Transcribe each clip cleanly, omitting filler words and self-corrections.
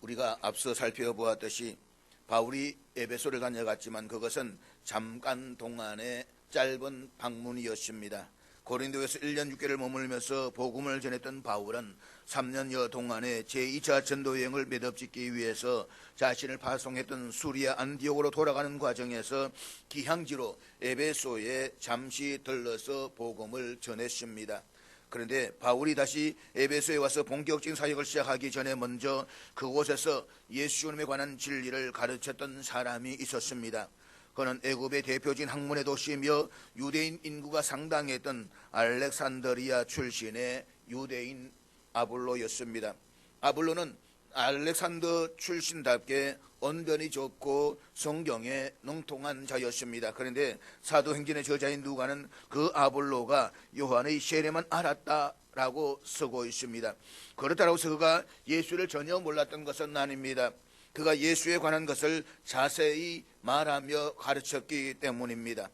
우리가 앞서 살펴보았듯이 바울이 에베소를 다녀갔지만 그것은 잠깐 동안의 짧은 방문이었습니다. 고린도에서 1년 6개월을 머물면서 복음을 전했던 바울은 3년여 동안의 제2차 전도여행을 매듭짓기 위해서 자신을 파송했던 수리아 안디옥으로 돌아가는 과정에서 기항지로 에베소에 잠시 들러서 복음을 전했습니다. 그런데 바울이 다시 에베소에 와서 본격적인 사역을 시작하기 전에 먼저 그곳에서 예수님에 관한 진리를 가르쳤던 사람이 있었습니다. 그는 애굽의 대표적인 학문의 도시이며 유대인 인구가 상당했던 알렉산드리아 출신의 유대인 아볼로였습니다. 아볼로는 알렉산더 출신답게 언변이 좋고 성경에 능통한 자였습니다. 그런데 사도행전의 저자인 누가는 그 아볼로가 요한의 세례만 알았다라고 쓰고 있습니다. 그렇다고 해서 그가 예수를 전혀 몰랐던 것은 아닙니다. 그가 예수에 관한 것을 자세히 말하며 가르쳤기 때문입니다.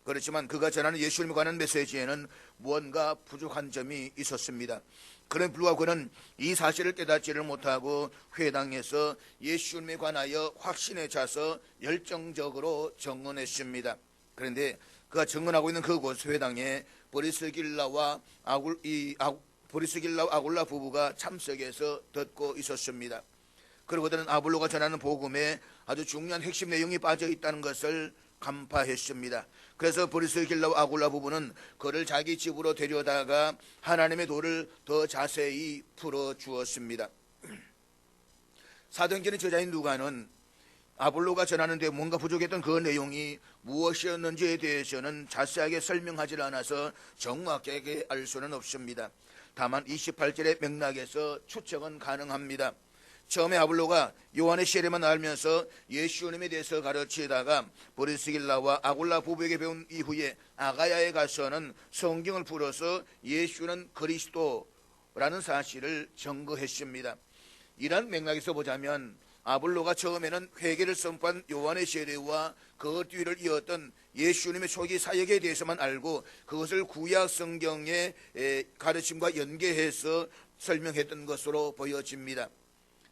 그렇지만 그가 전하는 예수님에 관한 메시지에는 무언가 부족한 점이 있었습니다. 그런 불구하고 그는 이 사실을 깨닫지를 못하고 회당에서 예수님에 관하여 확신에 차서 열정적으로 증언했습니다. 그런데 그가 증언하고 있는 그곳 회당에 브리스길라와 아굴라 부부가 참석해서 듣고 있었습니다. 그리고 그들은 아볼로가 전하는 복음에 아주 중요한 핵심 내용이 빠져 있다는 것을 간파했습니다. 그래서 브리스길라와 아굴라 부부는 그를 자기 집으로 데려다가 하나님의 도를 더 자세히 풀어주었습니다. 사도행전의 저자인 누가는 아볼로가 전하는데 뭔가 부족했던 그 내용이 무엇이었는지에 대해서는 자세하게 설명하지 않아서 정확하게 알 수는 없습니다. 다만 28절의 맥락에서 추측은 가능합니다. 처음에 아볼로가 요한의 세례만 알면서 예수님에 대해서 가르치다가 브리스길라와 아굴라 부부에게 배운 이후에 아가야에 가서는 성경을 풀어서 예수는 그리스도라는 사실을 증거했습니다. 이런 맥락에서 보자면 아볼로가 처음에는 회개를 선포한 요한의 세례와 그 뒤를 이었던 예수님의 초기 사역에 대해서만 알고 그것을 구약 성경의 가르침과 연계해서 설명했던 것으로 보여집니다.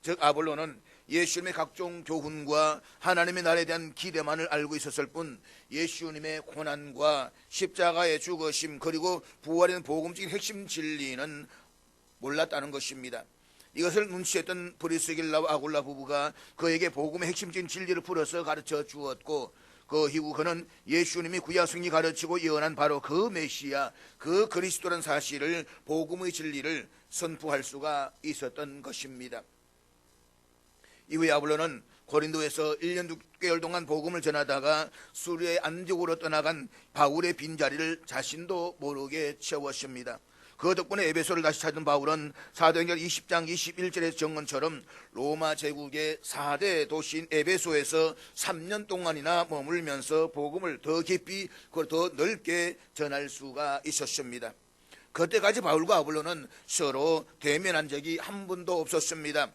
즉 아볼로는 예수님의 각종 교훈과 하나님의 나라에 대한 기대만을 알고 있었을 뿐 예수님의 고난과 십자가의 죽으심 그리고 부활의 복음적인 핵심 진리는 몰랐다는 것입니다. 이것을 눈치챘던 브리스길라와 아굴라 부부가 그에게 복음의 핵심적인 진리를 풀어서 가르쳐 주었고 그 이후 그는 예수님이 구약성경이 가르치고 예언한 바로 그 메시아 그 그리스도라는 사실을 복음의 진리를 선포할 수가 있었던 것입니다. 이후에 아볼로는 고린도에서 1년 6개월 동안 복음을 전하다가 수리아의 안디옥으로 떠나간 바울의 빈자리를 자신도 모르게 채웠습니다. 그 덕분에 에베소를 다시 찾은 바울은 사도행전 20장 21절의 증언처럼 로마 제국의 4대 도시인 에베소에서 3년 동안이나 머물면서 복음을 더 깊이 더 넓게 전할 수가 있었습니다. 그때까지 바울과 아볼로는 서로 대면한 적이 한 번도 없었습니다.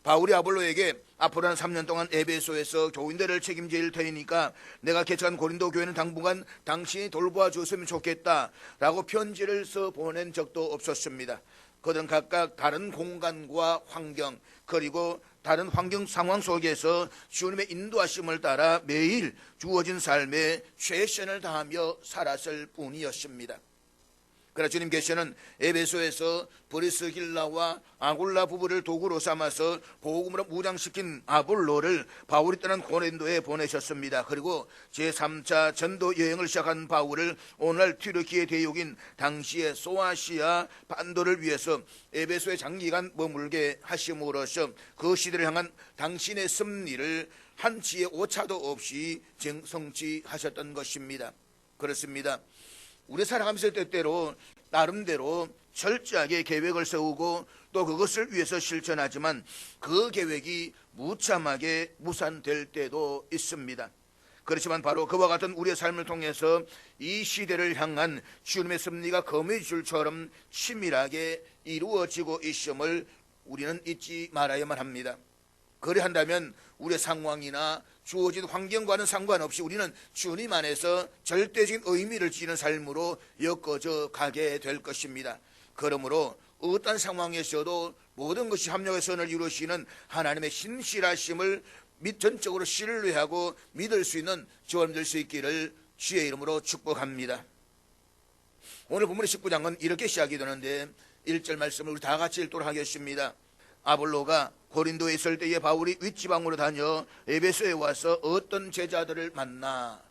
바울이 아볼로에게 앞으로는 3년 동안 에베소에서 교인들을 책임질 테니까 내가 개척한 고린도 교회는 당분간 당신이 돌보아 줬으면 좋겠다 라고 편지를 써 보낸 적도 없었습니다. 그들은 각각 다른 공간과 환경 그리고 다른 환경 상황 속에서 주님의 인도하심을 따라 매일 주어진 삶에 최선을 다하며 살았을 뿐이었습니다. 그러나 주님께서는 에베소에서 브리스길라와 아굴라 부부를 도구로 삼아서 복음으로 무장시킨 아볼로를 바울이 떠난 고린도에 보내셨습니다. 그리고 제3차 전도 여행을 시작한 바울을 오늘날 튀르키예 대륙인 당시의 소아시아 반도를 위해서 에베소에 장기간 머물게 하심으로써 그 시대를 향한 당신의 섭리를 한치의 오차도 없이 성취하셨던 것입니다. 그렇습니다. 우리 살아가면서 때때로 나름대로 철저하게 계획을 세우고 또 그것을 위해서 실천하지만 그 계획이 무참하게 무산될 때도 있습니다. 그렇지만 바로 그와 같은 우리의 삶을 통해서 이 시대를 향한 주님의 섭리가 거미줄처럼 치밀하게 이루어지고 있음을 우리는 잊지 말아야만 합니다. 그리한다면 우리의 상황이나 주어진 환경과는 상관없이 우리는 주님 안에서 절대적인 의미를 지니는 삶으로 엮어져 가게 될 것입니다. 그러므로 어떤 상황에서도 모든 것이 합력의 선을 이루시는 하나님의 신실하심을 전적으로 신뢰하고 믿을 수 있는 저와 될 수 있기를 주의 이름으로 축복합니다. 오늘 본문의 19장은 이렇게 시작이 되는데 1절 말씀을 우리 다 같이 읽도록 하겠습니다. 아볼로가 고린도에 있을 때에 바울이 윗지방으로 다녀 에베소에 와서 어떤 제자들을 만나.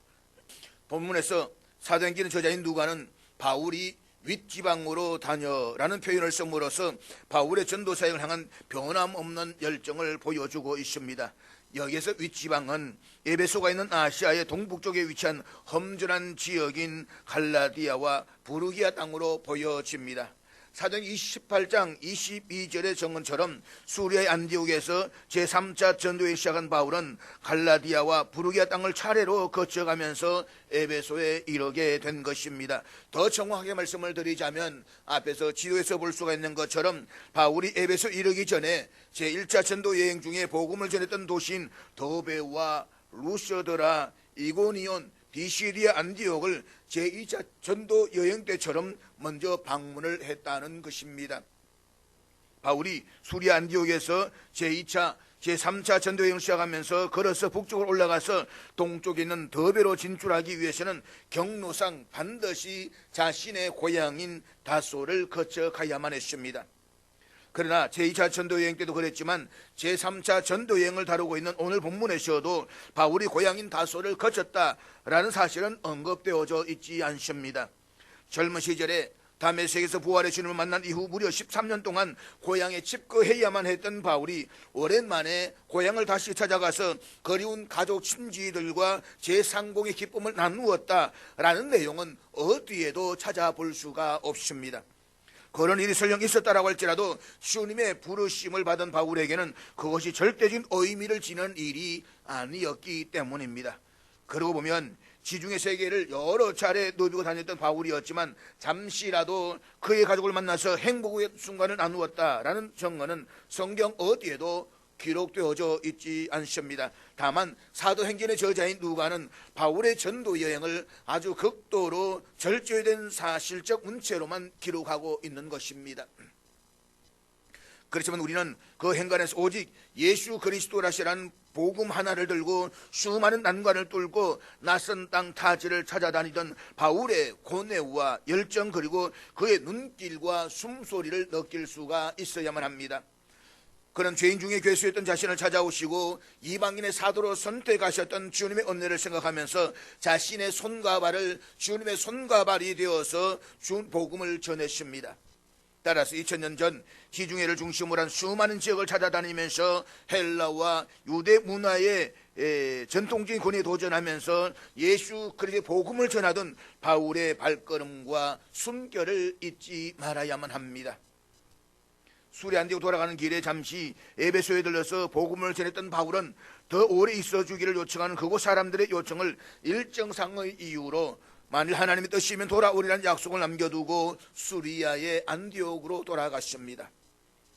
본문에서 사도행전의 저자인 누가는 바울이 윗지방으로 다녀라는 표현을 씀으로써 바울의 전도사역을 향한 변함없는 열정을 보여주고 있습니다. 여기에서 윗지방은 에베소가 있는 아시아의 동북쪽에 위치한 험준한 지역인 갈라디아와 부르기아 땅으로 보여집니다. 사도행전 28장 22절의 정언처럼 수리아의 안디옥에서 제3차 전도에 시작한 바울은 갈라디아와 부르기아 땅을 차례로 거쳐가면서 에베소에 이르게 된 것입니다. 더 정확하게 말씀을 드리자면 앞에서 지도에서 볼 수가 있는 것처럼 바울이 에베소 이르기 전에 제1차 전도 여행 중에 복음을 전했던 도시인 더베와 루스드라, 이고니온, 비시리아 안디옥을 제2차 전도 여행 때처럼 먼저 방문을 했다는 것입니다. 바울이 수리아 안디옥에서 제3차 전도 여행을 시작하면서 걸어서 북쪽으로 올라가서 동쪽에 있는 더베로 진출하기 위해서는 경로상 반드시 자신의 고향인 다소를 거쳐 가야만 했습니다. 그러나 제2차 전도여행 때도 그랬지만 제3차 전도여행을 다루고 있는 오늘 본문에서도 바울이 고향인 다소를 거쳤다라는 사실은 언급되어져 있지 않습니다. 젊은 시절에 다메섹에서 부활의 주님을 만난 이후 무려 13년 동안 고향에 집거해야만 했던 바울이 오랜만에 고향을 다시 찾아가서 그리운 가족 친지들과 재상공의 기쁨을 나누었다라는 내용은 어디에도 찾아볼 수가 없습니다. 그런 일이 설령 있었다라고 할지라도 주님의 부르심을 받은 바울에게는 그것이 절대적인 의미를 지닌 일이 아니었기 때문입니다. 그러고 보면 지중해 세계를 여러 차례 누비고 다녔던 바울이었지만 잠시라도 그의 가족을 만나서 행복의 순간을 나누었다라는 정언은 성경 어디에도 기록되어져 있지 않습니다. 다만 사도행전의 저자인 누가는 바울의 전도 여행을 아주 극도로 절제된 사실적 문체로만 기록하고 있는 것입니다. 그렇지만 우리는 그 행간에서 오직 예수 그리스도라시라는 복음 하나를 들고 수많은 난관을 뚫고 낯선 땅 타지를 찾아다니던 바울의 고뇌와 열정, 그리고 그의 눈길과 숨소리를 느낄 수가 있어야만 합니다. 그는 죄인 중에 괴수했던 자신을 찾아오시고 이방인의 사도로 선택하셨던 주님의 은혜를 생각하면서 자신의 손과 발을 주님의 손과 발이 되어서 복음을 전했습니다. 따라서 2000년 전 지중해를 중심으로 한 수많은 지역을 찾아다니면서 헬라와 유대 문화의 전통적인 권위에 도전하면서 예수 그리스도의 복음을 전하던 바울의 발걸음과 숨결을 잊지 말아야만 합니다. 수리 안디옥 돌아가는 길에 잠시 에베소에 들러서 복음을 전했던 바울은 더 오래 있어주기를 요청하는 그곳 사람들의 요청을 일정상의 이유로 만일 하나님의 뜻이면 돌아오리라는 약속을 남겨두고 수리아의 안디옥으로 돌아갔습니다.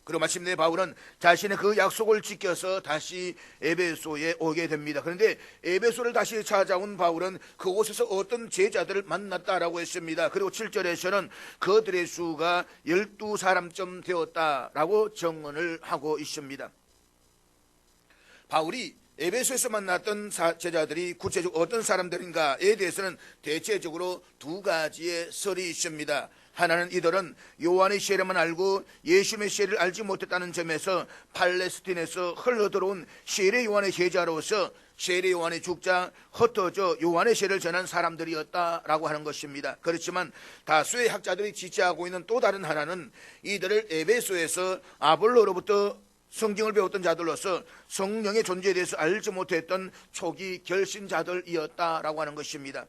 그리고 마침내 바울은 자신의 그 약속을 지켜서 다시 에베소에 오게 됩니다. 그런데 에베소를 다시 찾아온 바울은 그곳에서 어떤 제자들을 만났다라고 했습니다. 그리고 7절에서는 그들의 수가 12사람쯤 되었다라고 정언을 하고 있습니다. 바울이 에베소에서 만났던 제자들이 구체적으로 어떤 사람들인가에 대해서는 대체적으로 두 가지의 설이 있습니다. 하나는 이들은 요한의 세례만 알고 예수님의 세례를 알지 못했다는 점에서 팔레스틴에서 흘러들어온 세례 요한의 제자로서 세례 요한의 죽자 흩어져 요한의 세례를 전한 사람들이었다라고 하는 것입니다. 그렇지만 다수의 학자들이 지지하고 있는 또 다른 하나는 이들을 에베소에서 아볼로로부터 성경을 배웠던 자들로서 성령의 존재에 대해서 알지 못했던 초기 결신자들이었다라고 하는 것입니다.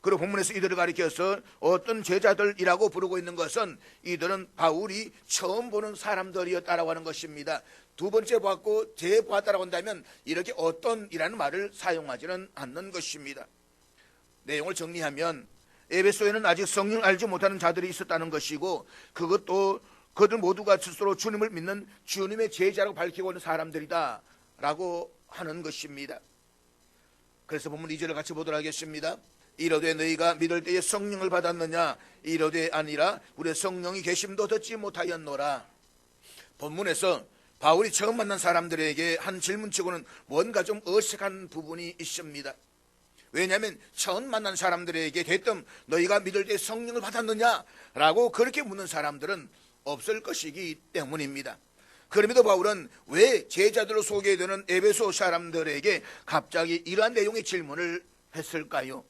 그리고 본문에서 이들을 가리켜서 어떤 제자들이라고 부르고 있는 것은 이들은 바울이 처음 보는 사람들이었다라고 하는 것입니다. 두 번째 봤고 재봤다라고 한다면 이렇게 어떤이라는 말을 사용하지는 않는 것입니다. 내용을 정리하면 에베소에는 아직 성령을 알지 못하는 자들이 있었다는 것이고, 그것도 그들 모두가 스스로 주님을 믿는 주님의 제자라고 밝히고 있는 사람들이다 라고 하는 것입니다. 그래서 본문 2절을 같이 보도록 하겠습니다. 이르되 너희가 믿을 때에 성령을 받았느냐? 이르되 아니라 우리 성령이 계심도 듣지 못하였노라. 본문에서 바울이 처음 만난 사람들에게 한 질문치고는 뭔가 좀 어색한 부분이 있습니다. 왜냐하면 처음 만난 사람들에게 대뜸 너희가 믿을 때 성령을 받았느냐라고 그렇게 묻는 사람들은 없을 것이기 때문입니다. 그럼에도 바울은 왜 제자들로 소개되는 에베소 사람들에게 갑자기 이러한 내용의 질문을 했을까요?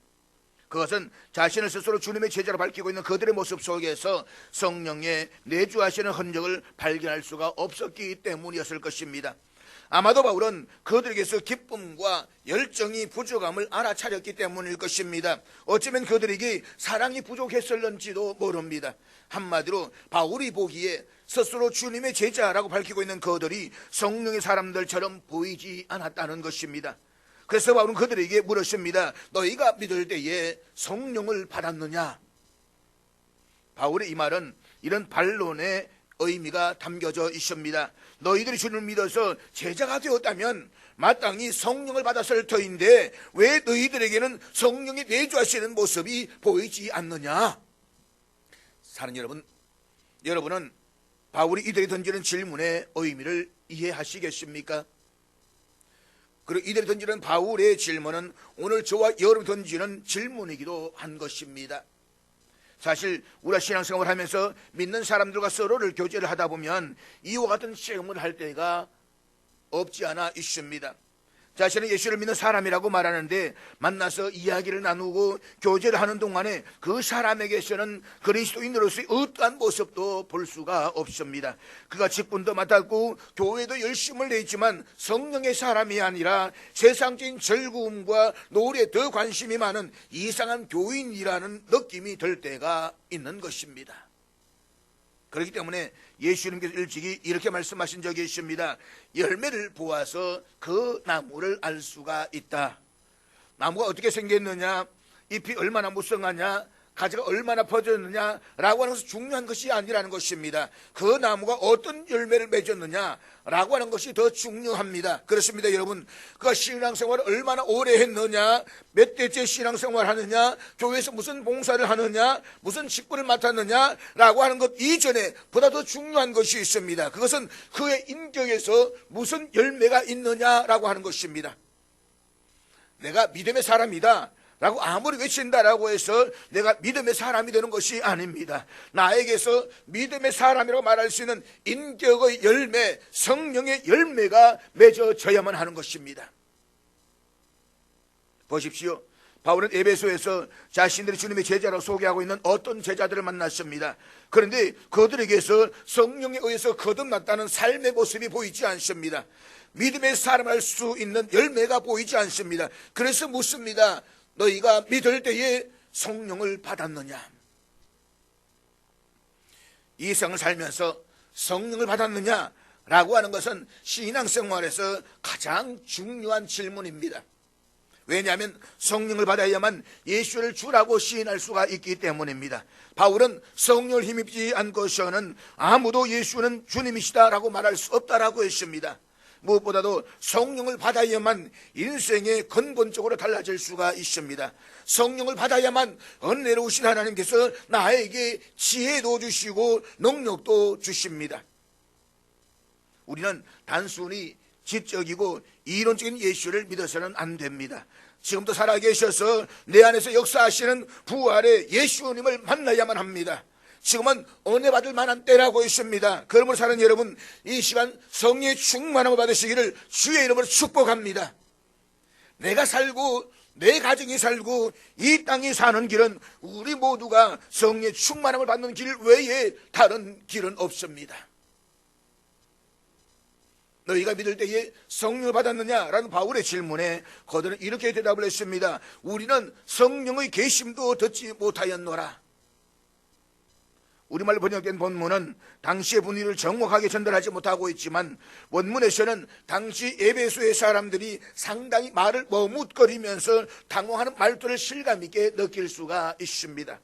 그것은 자신을 스스로 주님의 제자로 밝히고 있는 그들의 모습 속에서 성령의 내주하시는 흔적을 발견할 수가 없었기 때문이었을 것입니다. 아마도 바울은 그들에게서 기쁨과 열정이 부족함을 알아차렸기 때문일 것입니다. 어쩌면 그들에게 사랑이 부족했을는지도 모릅니다. 한마디로 바울이 보기에 스스로 주님의 제자라고 밝히고 있는 그들이 성령의 사람들처럼 보이지 않았다는 것입니다. 그래서 바울은 그들에게 물었습니다. 너희가 믿을 때에 성령을 받았느냐? 바울의 이 말은 이런 반론의 의미가 담겨져 있습니다. 너희들이 주님을 믿어서 제자가 되었다면 마땅히 성령을 받았을 터인데 왜 너희들에게는 성령이 내주하시는 모습이 보이지 않느냐? 사랑하는 여러분, 여러분은 바울이 이들이 던지는 질문의 의미를 이해하시겠습니까? 그리고 이들이 던지는 바울의 질문은 오늘 저와 여러분이 던지는 질문이기도 한 것입니다. 사실 우리가 신앙생활을 하면서 믿는 사람들과 서로를 교제를 하다 보면 이와 같은 시험을 할 때가 없지 않아 있습니다. 자신은 예수를 믿는 사람이라고 말하는데 만나서 이야기를 나누고 교제를 하는 동안에 그 사람에게서는 그리스도인으로서의 어떠한 모습도 볼 수가 없습니다. 그가 직분도 맡았고 교회도 열심을 내지만 성령의 사람이 아니라 세상적인 즐거움과 노래에 더 관심이 많은 이상한 교인이라는 느낌이 들 때가 있는 것입니다. 그렇기 때문에 예수님께서 일찍이 이렇게 말씀하신 적이 있습니다. 열매를 보아서 그 나무를 알 수가 있다. 나무가 어떻게 생겼느냐, 잎이 얼마나 무성하냐, 가지가 얼마나 퍼졌느냐라고 하는 것이 중요한 것이 아니라는 것입니다. 그 나무가 어떤 열매를 맺었느냐라고 하는 것이 더 중요합니다. 그렇습니다, 여러분. 그가 신앙생활을 얼마나 오래 했느냐, 몇 대째 신앙생활을 하느냐, 교회에서 무슨 봉사를 하느냐, 무슨 직분을 맡았느냐라고 하는 것 이전에 보다 더 중요한 것이 있습니다. 그것은 그의 인격에서 무슨 열매가 있느냐라고 하는 것입니다. 내가 믿음의 사람이다 라고 아무리 외친다라고 해서 내가 믿음의 사람이 되는 것이 아닙니다. 나에게서 믿음의 사람이라고 말할 수 있는 인격의 열매, 성령의 열매가 맺어져야만 하는 것입니다. 보십시오. 바울은 에베소에서 자신들이 주님의 제자로 소개하고 있는 어떤 제자들을 만났습니다. 그런데 그들에게서 성령에 의해서 거듭났다는 삶의 모습이 보이지 않습니다. 믿음의 사람 할 수 있는 열매가 보이지 않습니다. 그래서 묻습니다. 너희가 믿을 때에 성령을 받았느냐? 이 생을 살면서 성령을 받았느냐라고 하는 것은 신앙생활에서 가장 중요한 질문입니다. 왜냐하면 성령을 받아야만 예수를 주라고 시인할 수가 있기 때문입니다. 바울은 성령을 힘입지 않고서는 아무도 예수는 주님이시다라고 말할 수 없다라고 했습니다. 무엇보다도 성령을 받아야만 인생의 근본적으로 달라질 수가 있습니다. 성령을 받아야만 은혜로우신 하나님께서 나에게 지혜도 주시고 능력도 주십니다. 우리는 단순히 지적이고 이론적인 예수를 믿어서는 안 됩니다. 지금도 살아계셔서 내 안에서 역사하시는 부활의 예수님을 만나야만 합니다. 지금은 은혜 받을 만한 때라고 있습니다. 그러므로 사는 여러분, 이 시간 성령의 충만함을 받으시기를 주의 이름으로 축복합니다. 내가 살고 내 가정이 살고 이 땅이 사는 길은 우리 모두가 성령의 충만함을 받는 길 외에 다른 길은 없습니다. 너희가 믿을 때에 성령을 받았느냐라는 바울의 질문에 그들은 이렇게 대답을 했습니다. 우리는 성령의 계심도 듣지 못하였노라. 우리말로 번역된 본문은 당시의 분위기를 정확하게 전달하지 못하고 있지만 원문에서는 당시 에베소의 사람들이 상당히 말을 머뭇거리면서 당황하는 말투를 실감 있게 느낄 수가 있습니다.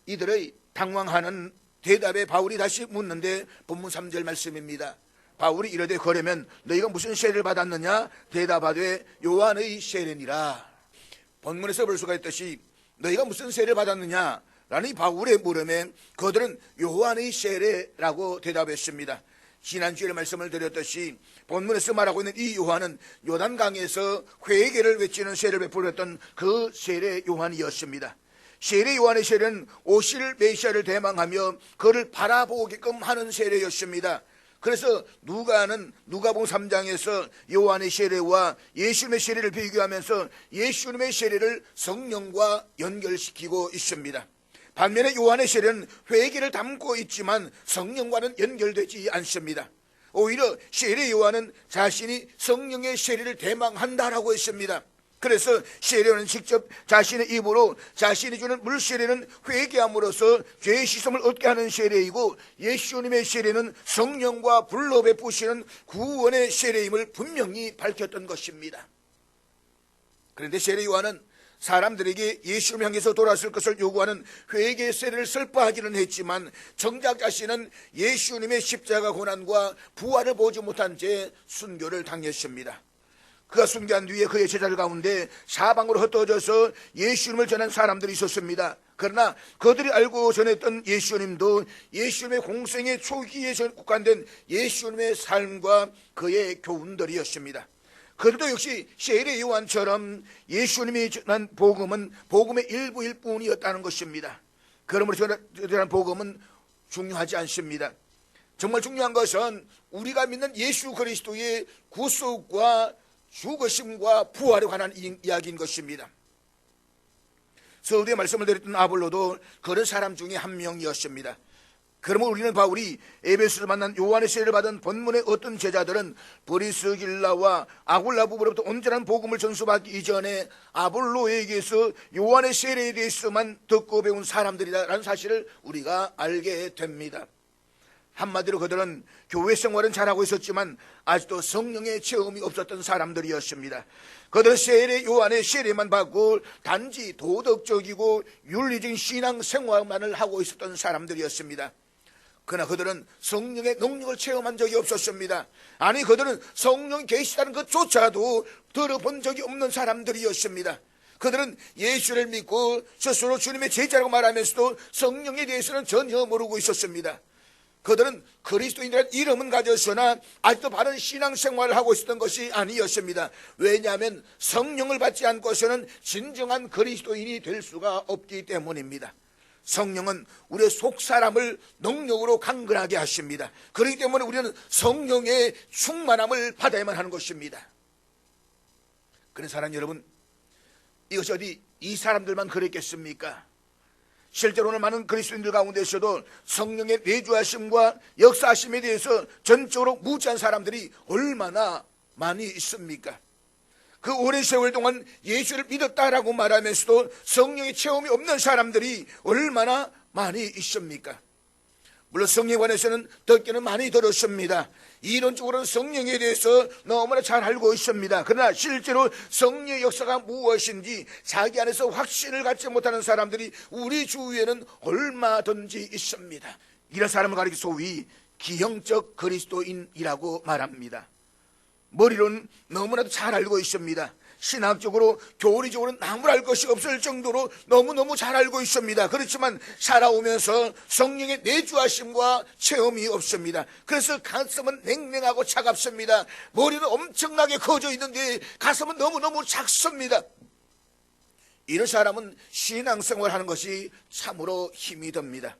이들의 당황하는 대답에 바울이 다시 묻는데 본문 3절 말씀입니다. 바울이 이르되 그러면 너희가 무슨 세례를 받았느냐? 대답하되 요한의 세례니라. 본문에서 볼 수가 있듯이 너희가 무슨 세례를 받았느냐? 라는 바울의 물음에 그들은 요한의 세례라고 대답했습니다. 지난주에 말씀을 드렸듯이 본문에서 말하고 있는 이 요한은 요단강에서 회개를 외치는 세례를 베풀었던 그 세례 요한이었습니다. 세례 요한의 세례는 오실 메시아를 대망하며 그를 바라보게끔 하는 세례였습니다. 그래서 누가복음 3장에서 요한의 세례와 예수님의 세례를 비교하면서 예수님의 세례를 성령과 연결시키고 있습니다. 반면에 요한의 세례는 회개를 담고 있지만 성령과는 연결되지 않습니다. 오히려 세례 요한은 자신이 성령의 세례를 대망한다라고 했습니다. 그래서 세례는 직접 자신의 입으로 자신이 주는 물세례는 회개함으로써 죄의 씻음을 얻게 하는 세례이고, 예수님의 세례는 성령과 불로 베푸시는 구원의 세례임을 분명히 밝혔던 것입니다. 그런데 세례 요한은 사람들에게 예수님을 향해서 돌아설 것을 요구하는 회개 세례를 설파하기는 했지만 정작 자신은 예수님의 십자가 고난과 부활을 보지 못한 채 순교를 당했습니다. 그가 순교한 뒤에 그의 제자들 가운데 사방으로 흩어져서 예수님을 전한 사람들이 있었습니다. 그러나 그들이 알고 전했던 예수님도 예수님의 공생의 초기에 국한된 예수님의 삶과 그의 교훈들이었습니다. 그들도 역시 세례 요한처럼 예수님이 전한 복음은 복음의 일부일 뿐이었다는 것입니다. 그러므로 전한 복음은 중요하지 않습니다. 정말 중요한 것은 우리가 믿는 예수 그리스도의 구속과 죽으심과 부활에 관한 이야기인 것입니다. 서두에 말씀을 드렸던 아볼로도 그런 사람 중에 한 명이었습니다. 그러면 우리는 바울이 에베소에서 만난 요한의 세례를 받은 본문의 어떤 제자들은 브리스길라와 아굴라 부부로부터 온전한 복음을 전수받기 이전에 아볼로에게서 요한의 세례에 대해서만 듣고 배운 사람들이다라는 사실을 우리가 알게 됩니다. 한마디로 그들은 교회 생활은 잘하고 있었지만 아직도 성령의 체험이 없었던 사람들이었습니다. 그들은 세례 요한의 세례만 받고 단지 도덕적이고 윤리적인 신앙 생활만을 하고 있었던 사람들이었습니다. 그러나 그들은 성령의 능력을 체험한 적이 없었습니다. 아니, 그들은 성령이 계시다는 것조차도 들어본 적이 없는 사람들이었습니다. 그들은 예수를 믿고 스스로 주님의 제자라고 말하면서도 성령에 대해서는 전혀 모르고 있었습니다. 그들은 그리스도인이라는 이름은 가졌으나 아직도 바른 신앙생활을 하고 있었던 것이 아니었습니다. 왜냐하면 성령을 받지 않고서는 진정한 그리스도인이 될 수가 없기 때문입니다. 성령은 우리의 속사람을 능력으로 강건하게 하십니다. 그렇기 때문에 우리는 성령의 충만함을 받아야만 하는 것입니다. 그런 사람 여러분, 이것이 어디 이 사람들만 그랬겠습니까? 실제로는 많은 그리스도인들 가운데서도 성령의 내주하심과 역사하심에 대해서 전적으로 무지한 사람들이 얼마나 많이 있습니까? 그 오랜 세월 동안 예수를 믿었다라고 말하면서도 성령의 체험이 없는 사람들이 얼마나 많이 있습니까? 물론 성령에 관해서는 듣기는 많이 들었습니다. 이론적으로는 성령에 대해서 너무나 잘 알고 있습니다. 그러나 실제로 성령의 역사가 무엇인지 자기 안에서 확신을 갖지 못하는 사람들이 우리 주위에는 얼마든지 있습니다. 이런 사람을 가리켜 소위 기형적 그리스도인이라고 말합니다. 머리로는 너무나도 잘 알고 있습니다. 신학적으로 교리적으로 나무랄 것이 없을 정도로 너무너무 잘 알고 있습니다. 그렇지만 살아오면서 성령의 내주하심과 체험이 없습니다. 그래서 가슴은 냉랭하고 차갑습니다. 머리는 엄청나게 커져 있는데 가슴은 너무너무 작습니다. 이런 사람은 신앙생활하는 것이 참으로 힘이 듭니다.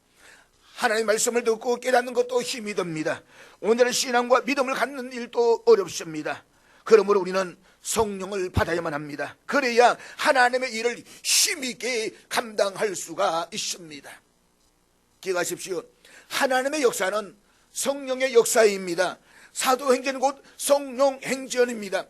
하나님의 말씀을 듣고 깨닫는 것도 힘이 듭니다. 오늘은 신앙과 믿음을 갖는 일도 어렵습니다. 그러므로 우리는 성령을 받아야만 합니다. 그래야 하나님의 일을 힘있게 감당할 수가 있습니다. 기억하십시오. 하나님의 역사는 성령의 역사입니다. 사도행전은 곧 성령행전입니다.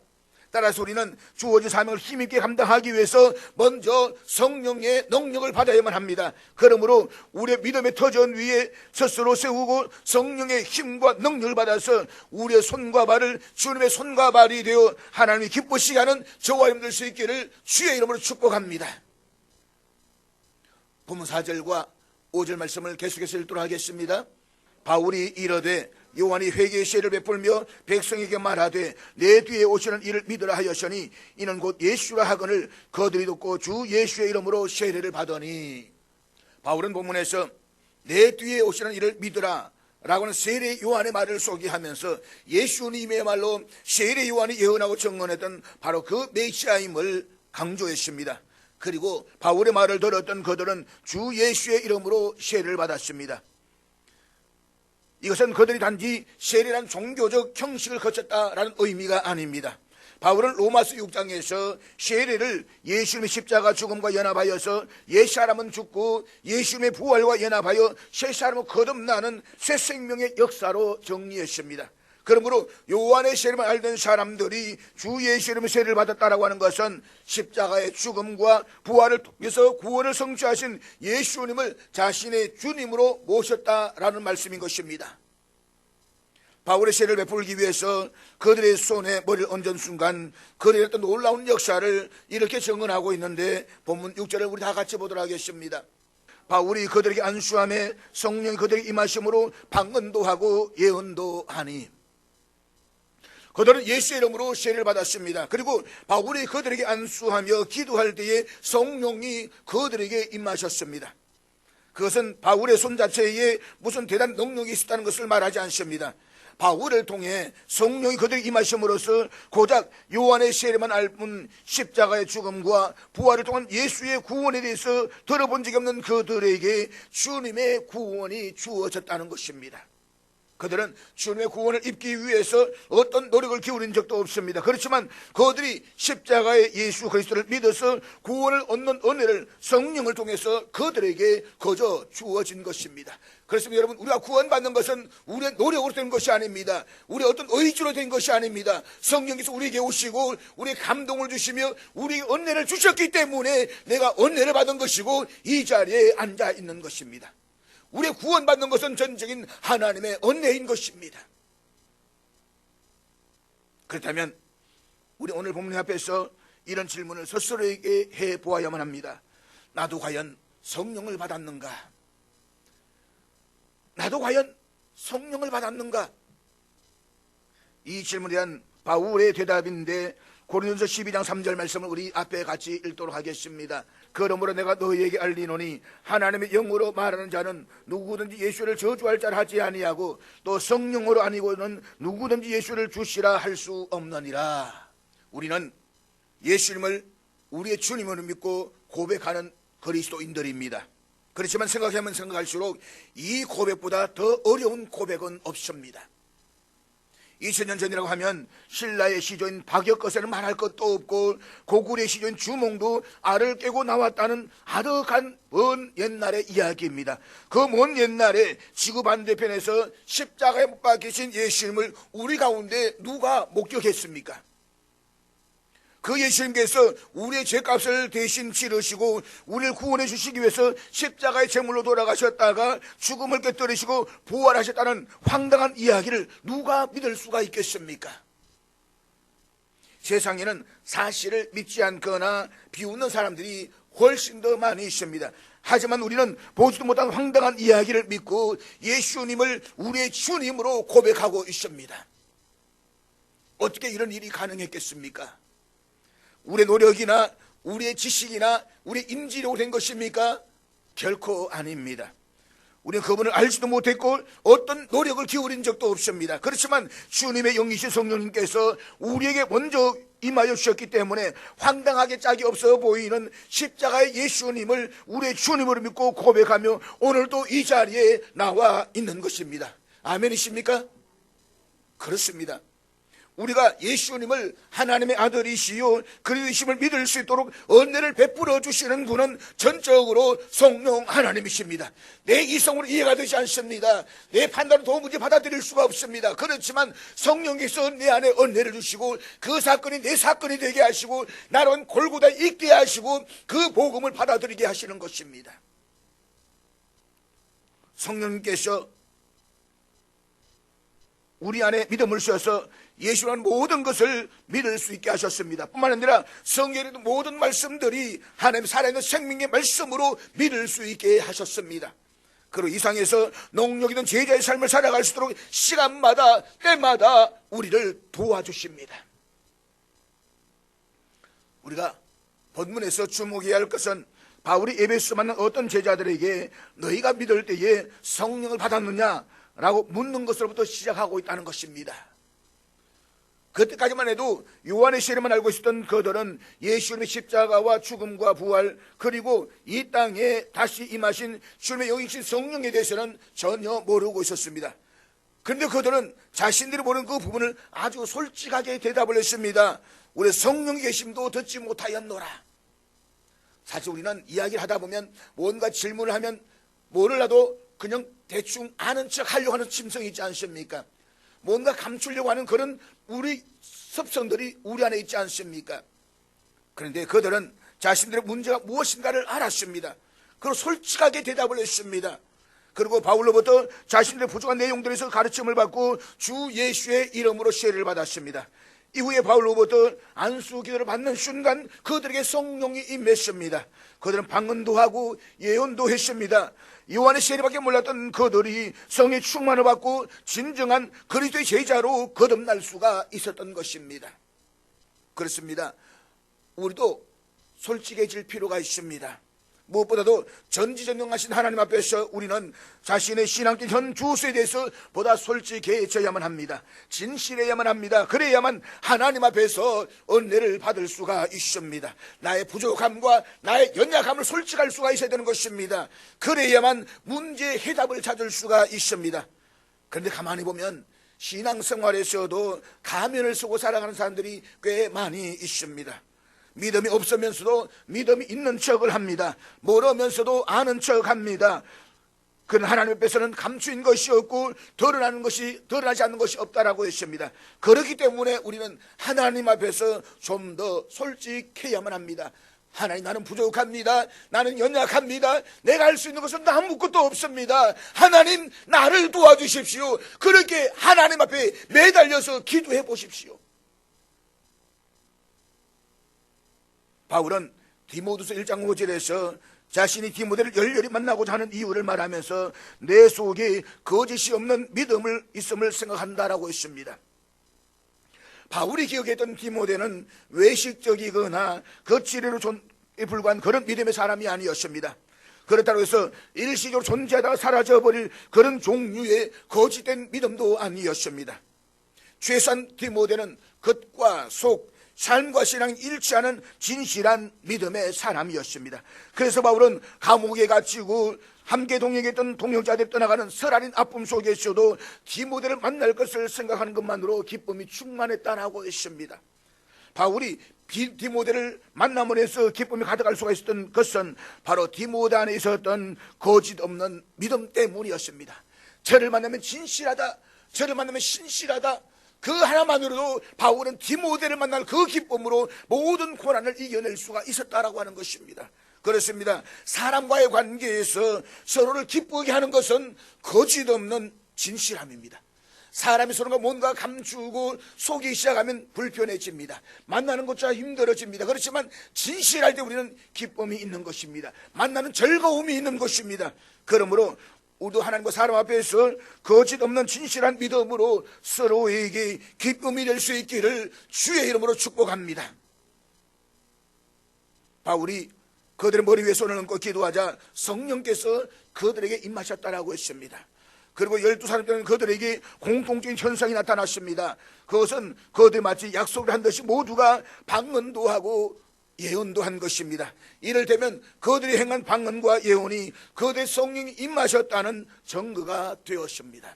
따라서 우리는 주어진 사명을 힘있게 감당하기 위해서 먼저 성령의 능력을 받아야만 합니다. 그러므로 우리의 믿음의 터전 위에 스스로 세우고 성령의 힘과 능력을 받아서 우리의 손과 발을 주님의 손과 발이 되어 하나님이 기쁘시게 하는 저와 여러분들 수 있기를 주의 이름으로 축복합니다. 본문 4절과 5절 말씀을 계속해서 읽도록 하겠습니다. 바울이 이르되 요한이 회개의 세례를 베풀며 백성에게 말하되 내 뒤에 오시는 이를 믿으라 하였으니 이는 곧 예수라 하거늘 그들이 듣고 주 예수의 이름으로 세례를 받으니. 바울은 본문에서 내 뒤에 오시는 이를 믿으라 라고는 세례 요한의 말을 소개하면서 예수님의 말로 세례 요한이 예언하고 증언했던 바로 그 메시아임을 강조했습니다. 그리고 바울의 말을 들었던 그들은 주 예수의 이름으로 세례를 받았습니다. 이것은 그들이 단지 세례란 종교적 형식을 거쳤다라는 의미가 아닙니다. 바울은 로마서 6장에서 세례를 예수님의 십자가 죽음과 연합하여서 옛 사람은 죽고 예수님의 부활과 연합하여 새 사람은 거듭나는 새 생명의 역사로 정리했습니다. 그러므로 요한의 세례만 알던 사람들이 주 예수님의 세례를 받았다라고 하는 것은 십자가의 죽음과 부활을 통해서 구원을 성취하신 예수님을 자신의 주님으로 모셨다라는 말씀인 것입니다. 바울의 세례를 베풀기 위해서 그들의 손에 머리를 얹은 순간 그들의 어떤 놀라운 역사를 이렇게 증언하고 있는데 본문 6절을 우리 다 같이 보도록 하겠습니다. 바울이 그들에게 안수함에 성령이 그들에게 임하심으로 방언도 하고 예언도 하니. 그들은 예수의 이름으로 세례를 받았습니다. 그리고 바울이 그들에게 안수하며 기도할 때에 성령이 그들에게 임하셨습니다. 그것은 바울의 손 자체에 무슨 대단한 능력이 있었다는 것을 말하지 않습니다. 바울을 통해 성령이 그들에게 임하심으로써 고작 요한의 세례만 알뿐 십자가의 죽음과 부활을 통한 예수의 구원에 대해서 들어본 적이 없는 그들에게 주님의 구원이 주어졌다는 것입니다. 그들은 주님의 구원을 입기 위해서 어떤 노력을 기울인 적도 없습니다. 그렇지만 그들이 십자가의 예수 그리스도를 믿어서 구원을 얻는 은혜를 성령을 통해서 그들에게 거저 주어진 것입니다. 그렇습니다. 여러분, 우리가 구원받는 것은 우리의 노력으로 된 것이 아닙니다. 우리의 어떤 의지로 된 것이 아닙니다. 성령께서 우리에게 오시고 우리의 감동을 주시며 우리에게 은혜를 주셨기 때문에 내가 은혜를 받은 것이고 이 자리에 앉아 있는 것입니다. 우리의 구원받는 것은 전적인 하나님의 은혜인 것입니다. 그렇다면 우리 오늘 본문 앞에서 이런 질문을 스스로에게 해보아야만 합니다. 나도 과연 성령을 받았는가? 나도 과연 성령을 받았는가? 이 질문에 대한 바울의 대답인데 고린도서 12장 3절 말씀을 우리 앞에 같이 읽도록 하겠습니다. 그러므로 내가 너희에게 알리노니 하나님의 영으로 말하는 자는 누구든지 예수를 저주할 자를 하지 아니하고 또 성령으로 아니고는 누구든지 예수를 주시라 할 수 없느니라. 우리는 예수님을 우리의 주님으로 믿고 고백하는 그리스도인들입니다. 그렇지만 생각하면 생각할수록 이 고백보다 더 어려운 고백은 없습니다. 2000년 전이라고 하면 신라의 시조인 박역것에는 말할 것도 없고 고구려의 시조인 주몽도 알을 깨고 나왔다는 아득한 먼 옛날의 이야기입니다. 그 먼 옛날에 지구 반대편에서 십자가에 못 박히신 예수님을 우리 가운데 누가 목격했습니까? 그 예수님께서 우리의 죄값을 대신 치르시고 우리를 구원해 주시기 위해서 십자가의 제물로 돌아가셨다가 죽음을 깨뜨리시고 부활하셨다는 황당한 이야기를 누가 믿을 수가 있겠습니까? 세상에는 사실을 믿지 않거나 비웃는 사람들이 훨씬 더 많이 있습니다. 하지만 우리는 보지도 못한 황당한 이야기를 믿고 예수님을 우리의 주님으로 고백하고 있습니다. 어떻게 이런 일이 가능했겠습니까? 우리의 노력이나 우리의 지식이나 우리의 인지력으로 된 것입니까? 결코 아닙니다. 우리는 그분을 알지도 못했고 어떤 노력을 기울인 적도 없습니다. 그렇지만 주님의 영이신 성령님께서 우리에게 먼저 임하여 주셨기 때문에 황당하게 짝이 없어 보이는 십자가의 예수님을 우리의 주님으로 믿고 고백하며 오늘도 이 자리에 나와 있는 것입니다. 아멘이십니까? 그렇습니다. 우리가 예수님을 하나님의 아들이시요 그리스도이심을 믿을 수 있도록 은혜를 베풀어 주시는 분은 전적으로 성령 하나님이십니다. 내 이성으로 이해가 되지 않습니다. 내 판단으로 도무지 받아들일 수가 없습니다. 그렇지만 성령께서 내 안에 은혜를 주시고 그 사건이 내 사건이 되게 하시고 나는 골고다에 있게 하시고 그 복음을 받아들이게 하시는 것입니다. 성령님께서 우리 안에 믿음을 주셔서 예수라는 모든 것을 믿을 수 있게 하셨습니다. 뿐만 아니라 성경의 모든 말씀들이 하나님 살아있는 생명의 말씀으로 믿을 수 있게 하셨습니다. 그리고 이 상에서 농력이든 제자의 삶을 살아갈 수 있도록 시간마다 때마다 우리를 도와주십니다. 우리가 본문에서 주목해야 할 것은 바울이 에베소 만난 어떤 제자들에게 너희가 믿을 때에 성령을 받았느냐라고 묻는 것으로부터 시작하고 있다는 것입니다. 그때까지만 해도 요한의 시를 알고 있었던 그들은 예수님의 십자가와 죽음과 부활, 그리고 이 땅에 다시 임하신 주님의 영이신 성령에 대해서는 전혀 모르고 있었습니다. 그런데 그들은 자신들이 모르는 그 부분을 아주 솔직하게 대답을 했습니다. 우리 성령의 계심도 듣지 못하였노라. 사실 우리는 이야기를 하다 보면 뭔가 질문을 하면 뭐를라도 그냥 대충 아는 척 하려고 하는 심성이 있지 않습니까? 뭔가 감추려고 하는 그런 우리 습성들이 우리 안에 있지 않습니까? 그런데 그들은 자신들의 문제가 무엇인가를 알았습니다. 그리고 솔직하게 대답을 했습니다. 그리고 바울로부터 자신들의 부족한 내용들에서 가르침을 받고 주 예수의 이름으로 세례를 받았습니다. 이후에 바울로부터 안수 기도를 받는 순간 그들에게 성령이 임했습니다. 그들은 방언도 하고 예언도 했습니다. 요한의 세례밖에 몰랐던 그들이 성의 충만을 받고 진정한 그리스도의 제자로 거듭날 수가 있었던 것입니다. 그렇습니다. 우리도 솔직해질 필요가 있습니다. 무엇보다도 전지전능하신 하나님 앞에서 우리는 자신의 신앙길 현 주소에 대해서 보다 솔직해져야만 합니다. 진실해야만 합니다. 그래야만 하나님 앞에서 은혜를 받을 수가 있습니다. 나의 부족함과 나의 연약함을 솔직할 수가 있어야 되는 것입니다. 그래야만 문제의 해답을 찾을 수가 있습니다. 그런데 가만히 보면 신앙생활에서도 가면을 쓰고 살아가는 사람들이 꽤 많이 있습니다. 믿음이 없으면서도 믿음이 있는 척을 합니다. 모르면서도 아는 척합니다. 그는 하나님 앞에서는 감추인 것이 없고 드러나지 않는 것이 없다라고 했습니다. 그렇기 때문에 우리는 하나님 앞에서 좀 더 솔직해야만 합니다. 하나님, 나는 부족합니다. 나는 연약합니다. 내가 할 수 있는 것은 아무것도 없습니다. 하나님, 나를 도와주십시오. 그렇게 하나님 앞에 매달려서 기도해 보십시오. 바울은 디모데후서 1장 5절에서 자신이 디모데를 열렬히 만나고자 하는 이유를 말하면서 내 속에 거짓이 없는 믿음을 있음을 생각한다라고 했습니다. 바울이 기억했던 디모데는 외식적이거나 거칠애로 불과한 그런 믿음의 사람이 아니었습니다. 그렇다고 해서 일시적으로 존재하다가 사라져버릴 그런 종류의 거짓된 믿음도 아니었습니다. 최소한 디모데는 겉과 속, 삶과 신앙이 일치하는 진실한 믿음의 사람이었습니다. 그래서 바울은 감옥에 갇히고 함께 동행했던 동역자들이 떠나가는 설아린 아픔 속에서도 디모데를 만날 것을 생각하는 것만으로 기쁨이 충만했다라고 했습니다. 바울이 디모데를 만남을 해서 기쁨이 가득할 수가 있었던 것은 바로 디모데 안에 있었던 거짓 없는 믿음 때문이었습니다. 저를 만나면 진실하다, 저를 만나면 신실하다, 그 하나만으로도 바울은 디모데를 만날 그 기쁨으로 모든 고난을 이겨낼 수가 있었다라고 하는 것입니다. 그렇습니다. 사람과의 관계에서 서로를 기쁘게 하는 것은 거짓 없는 진실함입니다. 사람이 서로가 뭔가 감추고 속이기 시작하면 불편해집니다. 만나는 것조차 힘들어집니다. 그렇지만 진실할 때 우리는 기쁨이 있는 것입니다. 만나는 즐거움이 있는 것입니다. 그러므로 우리도 하나님과 사람 앞에서 거짓 없는 진실한 믿음으로 서로에게 기쁨이 될 수 있기를 주의 이름으로 축복합니다. 바울이 그들의 머리 위에 손을 얹고 기도하자 성령께서 그들에게 임하셨다라고 했습니다. 그리고 12사람들은 그들에게 공통적인 현상이 나타났습니다. 그것은 그들이 마치 약속을 한 듯이 모두가 방언도 하고 예언도 한 것입니다. 이를테면 그들이 행한 방언과 예언이 그들의 성령이 임하셨다는 증거가 되었습니다.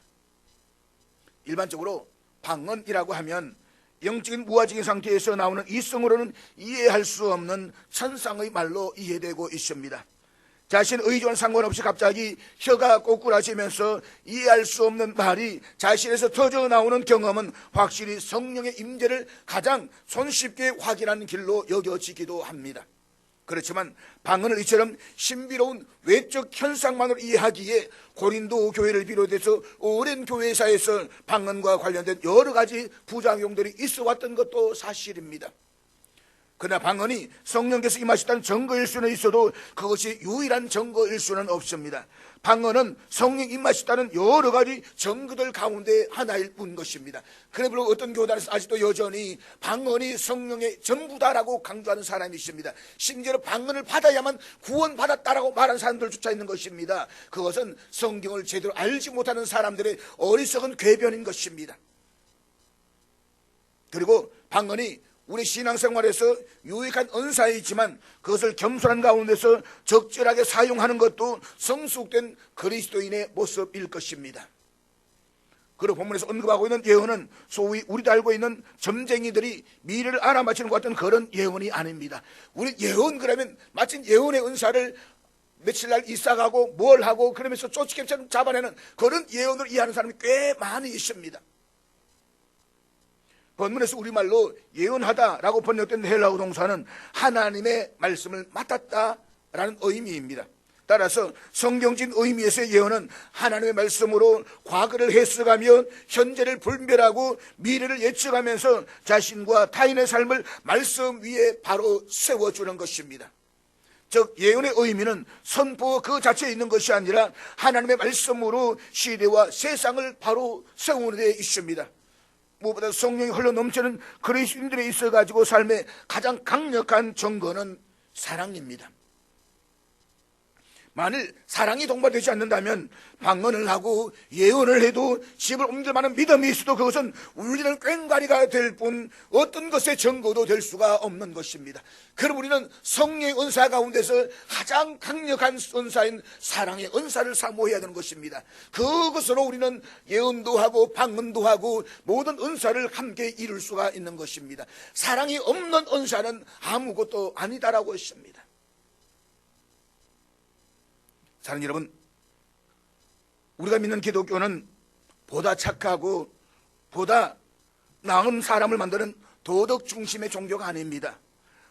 일반적으로 방언이라고 하면 영적인 무아적인 상태에서 나오는 이성으로는 이해할 수 없는 천상의 말로 이해되고 있습니다. 자신의 의지와는 상관없이 갑자기 혀가 꼬꾸라지면서 이해할 수 없는 말이 자신에서 터져 나오는 경험은 확실히 성령의 임재를 가장 손쉽게 확인하는 길로 여겨지기도 합니다. 그렇지만 방언을 이처럼 신비로운 외적 현상만으로 이해하기에 고린도 교회를 비롯해서 오랜 교회사에서 방언과 관련된 여러 가지 부작용들이 있어 왔던 것도 사실입니다. 그러나 방언이 성령께서 임하셨다는 증거일 수는 있어도 그것이 유일한 증거일 수는 없습니다. 방언은 성령 임하셨다는 여러 가지 증거들 가운데 하나일 뿐 것입니다. 그래 물론 어떤 교단에서 아직도 여전히 방언이 성령의 전부다라고 강조하는 사람이 있습니다. 심지어 방언을 받아야만 구원받았다라고 말하는 사람들조차 있는 것입니다. 그것은 성경을 제대로 알지 못하는 사람들의 어리석은 궤변인 것입니다. 그리고 방언이 우리 신앙생활에서 유익한 은사이지만 그것을 겸손한 가운데서 적절하게 사용하는 것도 성숙된 그리스도인의 모습일 것입니다. 그리고 본문에서 언급하고 있는 예언은 소위 우리도 알고 있는 점쟁이들이 미래를 알아맞히는 것 같은 그런 예언이 아닙니다. 우리 예언 그러면 마치 예언의 은사를 며칠날 이사가고 뭘 하고 그러면서 쪼치개처럼 잡아내는 그런 예언을 이해하는 사람이 꽤 많이 있습니다. 본문에서 우리말로 예언하다라고 번역된 헬라어 동사는 하나님의 말씀을 맡았다라는 의미입니다. 따라서 성경적인 의미에서의 예언은 하나님의 말씀으로 과거를 해석하며 현재를 분별하고 미래를 예측하면서 자신과 타인의 삶을 말씀 위에 바로 세워주는 것입니다. 즉 예언의 의미는 선포 그 자체에 있는 것이 아니라 하나님의 말씀으로 시대와 세상을 바로 세우는 데 있습니다. 무엇보다 성령이 흘러넘치는 그리스도인들에 있어가지고 삶의 가장 강력한 증거는 사랑입니다. 만일 사랑이 동반되지 않는다면 방언을 하고 예언을 해도 집을 옮길 만한 믿음이 있어도 그것은 울리는 꽹과리가 될 뿐 어떤 것의 증거도 될 수가 없는 것입니다. 그럼 우리는 성령의 은사 가운데서 가장 강력한 은사인 사랑의 은사를 사모해야 되는 것입니다. 그것으로 우리는 예언도 하고 방언도 하고 모든 은사를 함께 이룰 수가 있는 것입니다. 사랑이 없는 은사는 아무것도 아니다라고 했습니다. 사랑하는 여러분, 우리가 믿는 기독교는 보다 착하고 보다 나은 사람을 만드는 도덕 중심의 종교가 아닙니다.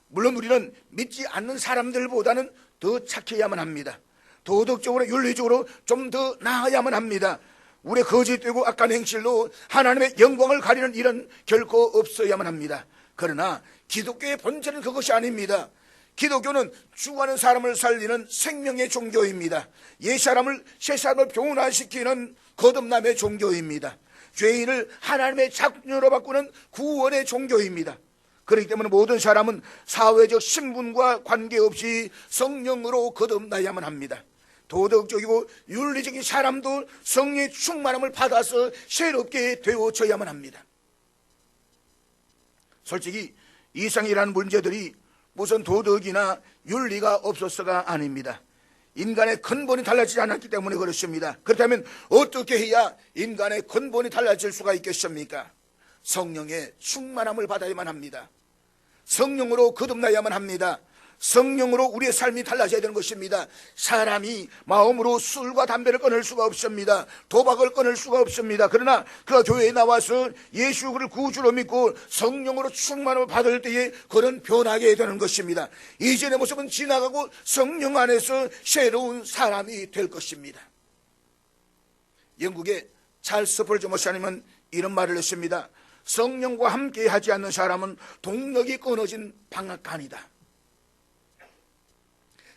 물론 우리는 믿지 않는 사람들보다는 더 착해야만 합니다. 도덕적으로 윤리적으로 좀 더 나아야만 합니다. 우리의 거짓되고 악한 행실로 하나님의 영광을 가리는 일은 결코 없어야만 합니다. 그러나 기독교의 본질은 그것이 아닙니다. 기독교는 죽어가는 사람을 살리는 생명의 종교입니다. 옛 사람을 새 사람을 변화시키는 거듭남의 종교입니다. 죄인을 하나님의 자녀로 바꾸는 구원의 종교입니다. 그렇기 때문에 모든 사람은 사회적 신분과 관계없이 성령으로 거듭나야만 합니다. 도덕적이고 윤리적인 사람도 성령의 충만함을 받아서 새롭게 되어져야만 합니다. 솔직히 이 세상에 일하는 문제들이 무슨 도덕이나 윤리가 없어서가 아닙니다. 인간의 근본이 달라지지 않았기 때문에 그렇습니다. 그렇다면 어떻게 해야 인간의 근본이 달라질 수가 있겠습니까? 성령의 충만함을 받아야만 합니다. 성령으로 거듭나야만 합니다. 성령으로 우리의 삶이 달라져야 되는 것입니다. 사람이 마음으로 술과 담배를 끊을 수가 없습니다. 도박을 끊을 수가 없습니다. 그러나 그가 교회에 나와서 예수를 구주로 믿고 성령으로 충만함을 받을 때에 그런 변하게 되는 것입니다. 이전의 모습은 지나가고 성령 안에서 새로운 사람이 될 것입니다. 영국의 찰스 스펄전 목사님은 이런 말을 했습니다. 성령과 함께 하지 않는 사람은 동력이 끊어진 방앗간이다.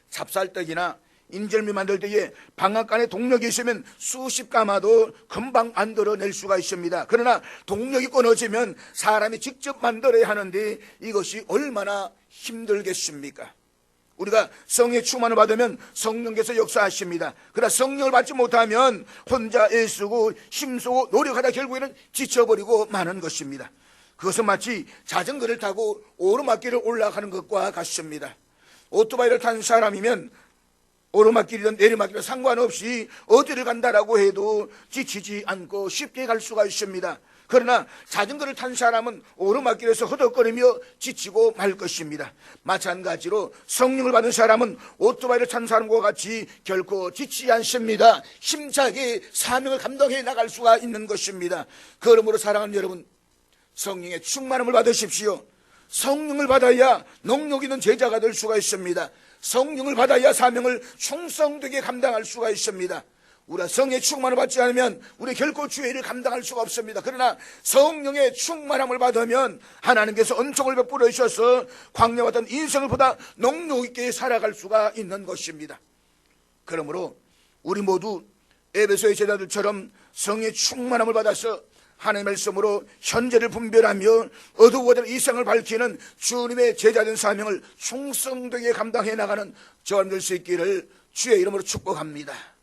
찹쌀떡이나 인절미 만들 때에 방앗간에 동력이 있으면 수십 가마도 금방 만들어낼 수가 있습니다. 그러나 동력이 끊어지면 사람이 직접 만들어야 하는데 이것이 얼마나 힘들겠습니까? 우리가 성령의 충만을 받으면 성령께서 역사하십니다. 그러나 성령을 받지 못하면 혼자 애쓰고 힘쓰고 노력하다 결국에는 지쳐버리고 마는 것입니다. 그것은 마치 자전거를 타고 오르막길을 올라가는 것과 같습니다. 오토바이를 탄 사람이면 오르막길이든 내리막길이든 상관없이 어디를 간다라고 해도 지치지 않고 쉽게 갈 수가 있습니다. 그러나 자전거를 탄 사람은 오르막길에서 허덕거리며 지치고 말 것입니다. 마찬가지로 성령을 받은 사람은 오토바이를 탄 사람과 같이 결코 지치지 않습니다. 힘차게 사명을 감당해 나갈 수가 있는 것입니다. 그러므로 사랑하는 여러분, 성령의 충만함을 받으십시오. 성령을 받아야 능력 있는 제자가 될 수가 있습니다. 성령을 받아야 사명을 충성되게 감당할 수가 있습니다. 우리가 성의 충만을 받지 않으면 우리 결코 주의 일을 감당할 수가 없습니다. 그러나 성령의 충만함을 받으면 하나님께서 은총을 베풀어 주셔서 광야와 같은 인생을 보다 농력 있게 살아갈 수가 있는 것입니다. 그러므로 우리 모두 에베소의 제자들처럼 성의 충만함을 받아서 하나님의 말씀으로 현재를 분별하며 어두워진 이생을 밝히는 주님의 제자된 사명을 충성되게 감당해 나가는 저와 될 수 있기를 주의 이름으로 축복합니다.